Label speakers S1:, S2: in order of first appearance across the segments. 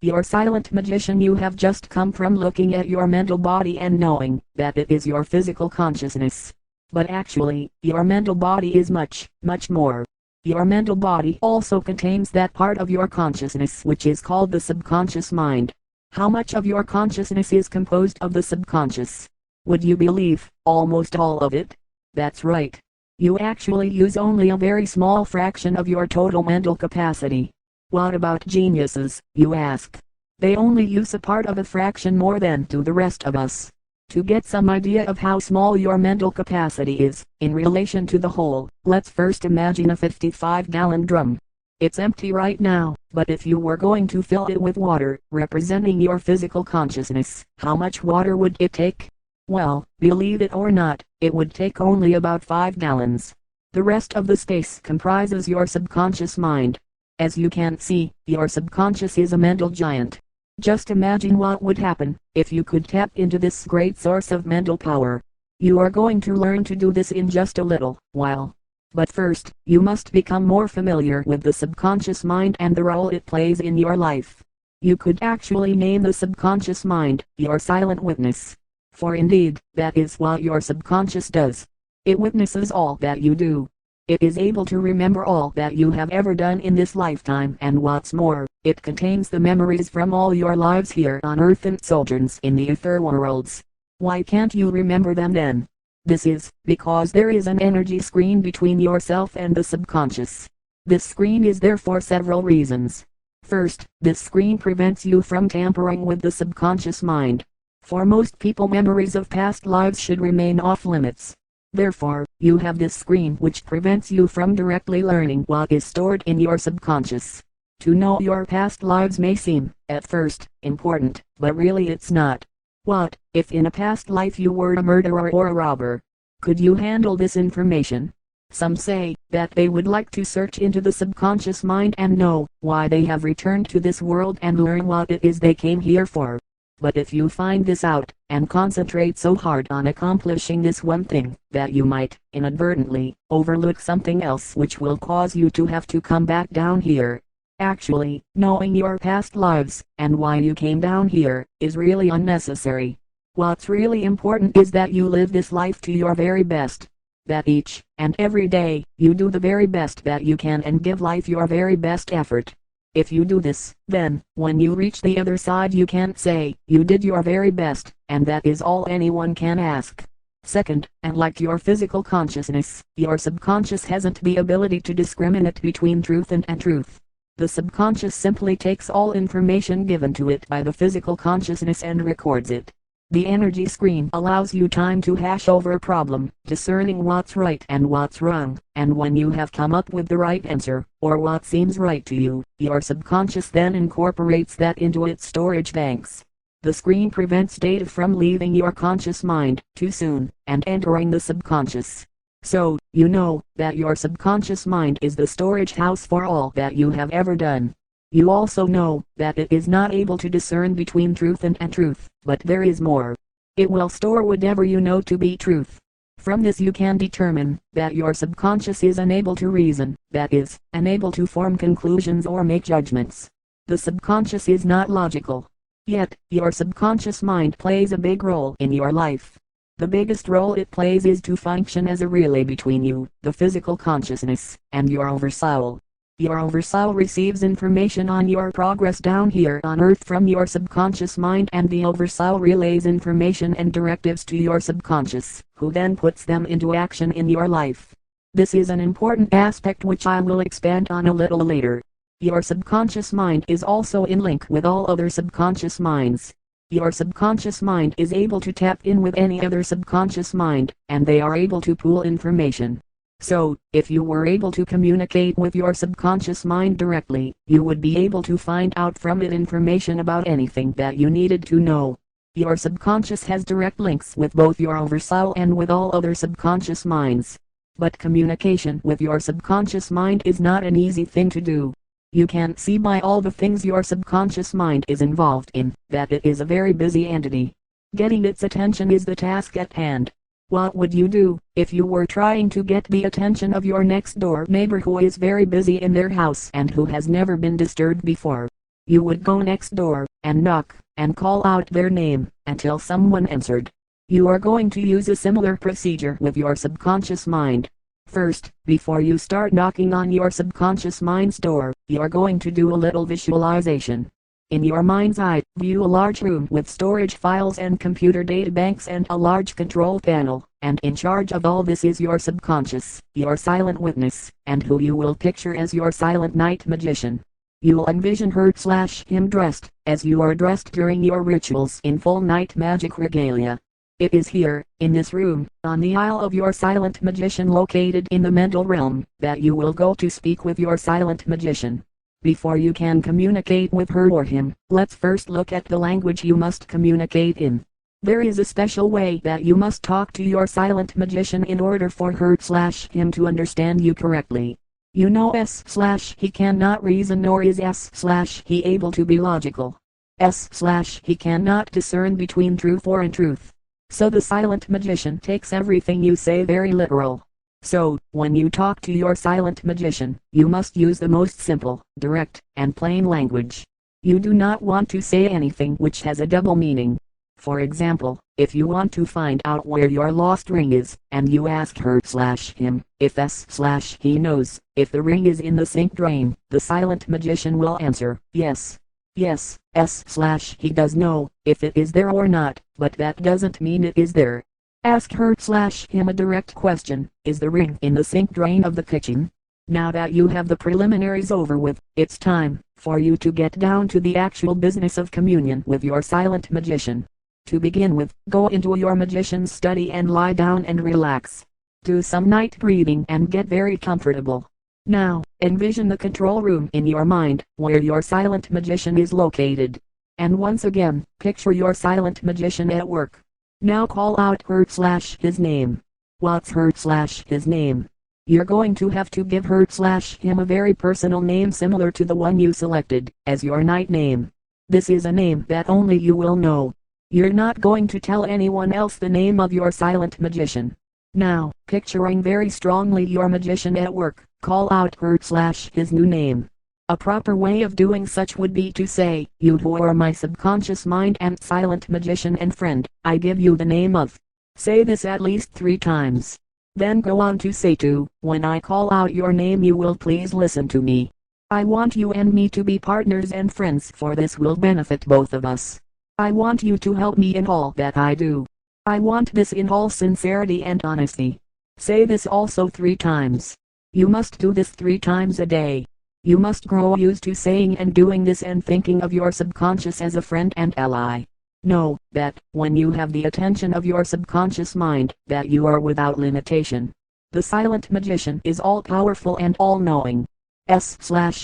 S1: your silent magician. You have just come from looking at your mental body and knowing that it is your physical consciousness. But actually, your mental body is much, much more. Your mental body also contains that part of your consciousness which is called the subconscious mind. How much of your consciousness is composed of the subconscious? Would you believe, almost all of it? That's right. You actually use only a very small fraction of your total mental capacity. What about geniuses, you ask? They only use a part of a fraction more than do the rest of us. To get some idea of how small your mental capacity is, in relation to the whole, let's first imagine a 55-gallon drum. It's empty right now, but if you were going to fill it with water, representing your physical consciousness, how much water would it take? Well, believe it or not, it would take only about 5 gallons. The rest of the space comprises your subconscious mind. As you can see, your subconscious is a mental giant. Just imagine what would happen if you could tap into this great source of mental power. You are going to learn to do this in just a little while. But first, you must become more familiar with the subconscious mind and the role it plays in your life. You could actually name the subconscious mind your silent witness. For indeed, that is what your subconscious does. It witnesses all that you do. It is able to remember all that you have ever done in this lifetime, and what's more, it contains the memories from all your lives here on earth and sojourns in the ether worlds. Why can't you remember them then? This is because there is an energy screen between yourself and the subconscious. This screen is there for several reasons. First, this screen prevents you from tampering with the subconscious mind. For most people, memories of past lives should remain off limits. Therefore, you have this screen which prevents you from directly learning what is stored in your subconscious. To know your past lives may seem, at first, important, but really it's not. What if in a past life you were a murderer or a robber? Could you handle this information? Some say that they would like to search into the subconscious mind and know why they have returned to this world and learn what it is they came here for. But if you find this out, and concentrate so hard on accomplishing this one thing, that you might, inadvertently, overlook something else which will cause you to have to come back down here. Actually, knowing your past lives, and why you came down here, is really unnecessary. What's really important is that you live this life to your very best. That each, and every day, you do the very best that you can and give life your very best effort. If you do this, then, when you reach the other side, you can't say you did your very best, and that is all anyone can ask. Second, and like your physical consciousness, your subconscious hasn't the ability to discriminate between truth and untruth. The subconscious simply takes all information given to it by the physical consciousness and records it. The energy screen allows you time to hash over a problem, discerning what's right and what's wrong, and when you have come up with the right answer, or what seems right to you, your subconscious then incorporates that into its storage banks. The screen prevents data from leaving your conscious mind too soon, and entering the subconscious. So, you know that your subconscious mind is the storage house for all that you have ever done. You also know that it is not able to discern between truth and untruth, but there is more. It will store whatever you know to be truth. From this you can determine that your subconscious is unable to reason, that is, unable to form conclusions or make judgments. The subconscious is not logical. Yet, your subconscious mind plays a big role in your life. The biggest role it plays is to function as a relay between you, the physical consciousness, and your oversoul. Your oversoul receives information on your progress down here on earth from your subconscious mind, and the oversoul relays information and directives to your subconscious, who then puts them into action in your life. This is an important aspect which I will expand on a little later. Your subconscious mind is also in link with all other subconscious minds. Your subconscious mind is able to tap in with any other subconscious mind, and they are able to pool information. So, if you were able to communicate with your subconscious mind directly, you would be able to find out from it information about anything that you needed to know. Your subconscious has direct links with both your oversoul and with all other subconscious minds. But communication with your subconscious mind is not an easy thing to do. You can't see by all the things your subconscious mind is involved in, that it is a very busy entity. Getting its attention is the task at hand. What would you do if you were trying to get the attention of your next door neighbor who is very busy in their house and who has never been disturbed before? You would go next door, and knock, and call out their name, until someone answered. You are going to use a similar procedure with your subconscious mind. First, before you start knocking on your subconscious mind's door, you're going to do a little visualization. In your mind's eye, view a large room with storage files and computer databanks and a large control panel, and in charge of all this is your subconscious, your silent witness, and who you will picture as your silent night magician. You'll envision her/him dressed, as you are dressed during your rituals in full night magic regalia. It is here, in this room, on the Isle of your silent magician located in the mental realm, that you will go to speak with your silent magician. Before you can communicate with her or him, let's first look at the language you must communicate in. There is a special way that you must talk to your silent magician in order for her/him to understand you correctly. You know S/he cannot reason, nor is S/he able to be logical. S/he cannot discern between truth or untruth. So the silent magician takes everything you say very literal. So, when you talk to your silent magician, you must use the most simple, direct, and plain language. You do not want to say anything which has a double meaning. For example, if you want to find out where your lost ring is, and you ask her/him, if S/he knows, if the ring is in the sink drain, the silent magician will answer, yes. Yes, S/he does know, if it is there or not, but that doesn't mean it is there. Ask her/him a direct question, is the ring in the sink drain of the kitchen? Now that you have the preliminaries over with, it's time for you to get down to the actual business of communion with your silent magician. To begin with, go into your magician's study and lie down and relax. Do some night breathing and get very comfortable. Now, envision the control room in your mind, where your silent magician is located. And once again, picture your silent magician at work. Now call out her/his name. What's her/his name? You're going to have to give her/him a very personal name similar to the one you selected as your night name. This is a name that only you will know. You're not going to tell anyone else the name of your silent magician. Now, picturing very strongly your magician at work, call out her/his new name. A proper way of doing such would be to say, you who are my subconscious mind and silent magician and friend, I give you the name of. Say this at least 3 times. Then go on to say to, when I call out your name you will please listen to me. I want you and me to be partners and friends, for this will benefit both of us. I want you to help me in all that I do. I want this in all sincerity and honesty. Say this also 3 times. You must do this 3 times a day. You must grow used to saying and doing this and thinking of your subconscious as a friend and ally. Know that, when you have the attention of your subconscious mind, that you are without limitation. The silent magician is all-powerful and all-knowing.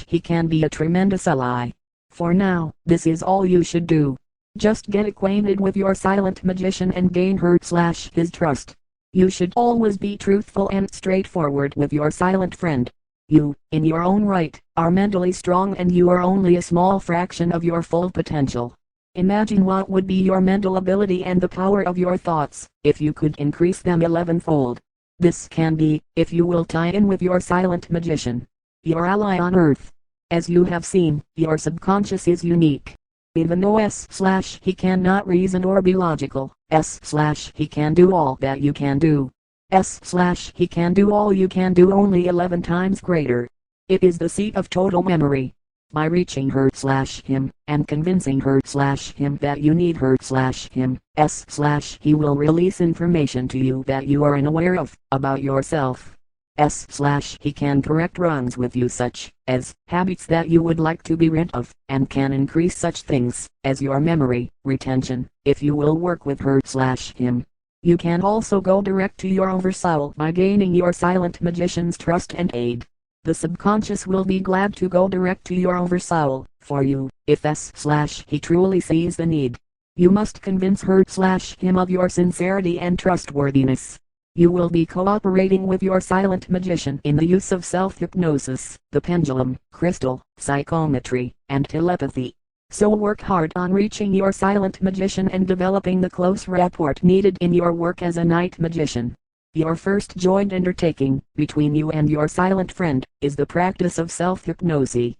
S1: He can be a tremendous ally. For now, this is all you should do. Just get acquainted with your silent magician and gain her/his trust. You should always be truthful and straightforward with your silent friend. You, in your own right, are mentally strong and you are only a small fraction of your full potential. Imagine what would be your mental ability and the power of your thoughts, if you could increase them 11-fold. This can be, if you will tie in with your silent magician, your ally on earth. As you have seen, your subconscious is unique. Even though he cannot reason or be logical, he can do all that you can do. He can do all you can do, only 11 times greater. It is the seat of total memory. By reaching her/him, and convincing her/him that you need her/him, he will release information to you that you are unaware of, about yourself. He can correct wrongs with you, such as habits that you would like to be rid of, and can increase such things as your memory retention, if you will work with her/him. You can also go direct to your oversoul by gaining your silent magician's trust and aid. The subconscious will be glad to go direct to your oversoul for you, if he truly sees the need. You must convince her/him of your sincerity and trustworthiness. You will be cooperating with your silent magician in the use of self-hypnosis, the pendulum, crystal, psychometry, and telepathy. So work hard on reaching your silent magician and developing the close rapport needed in your work as a night magician. Your first joint undertaking, between you and your silent friend, is the practice of self-hypnosis.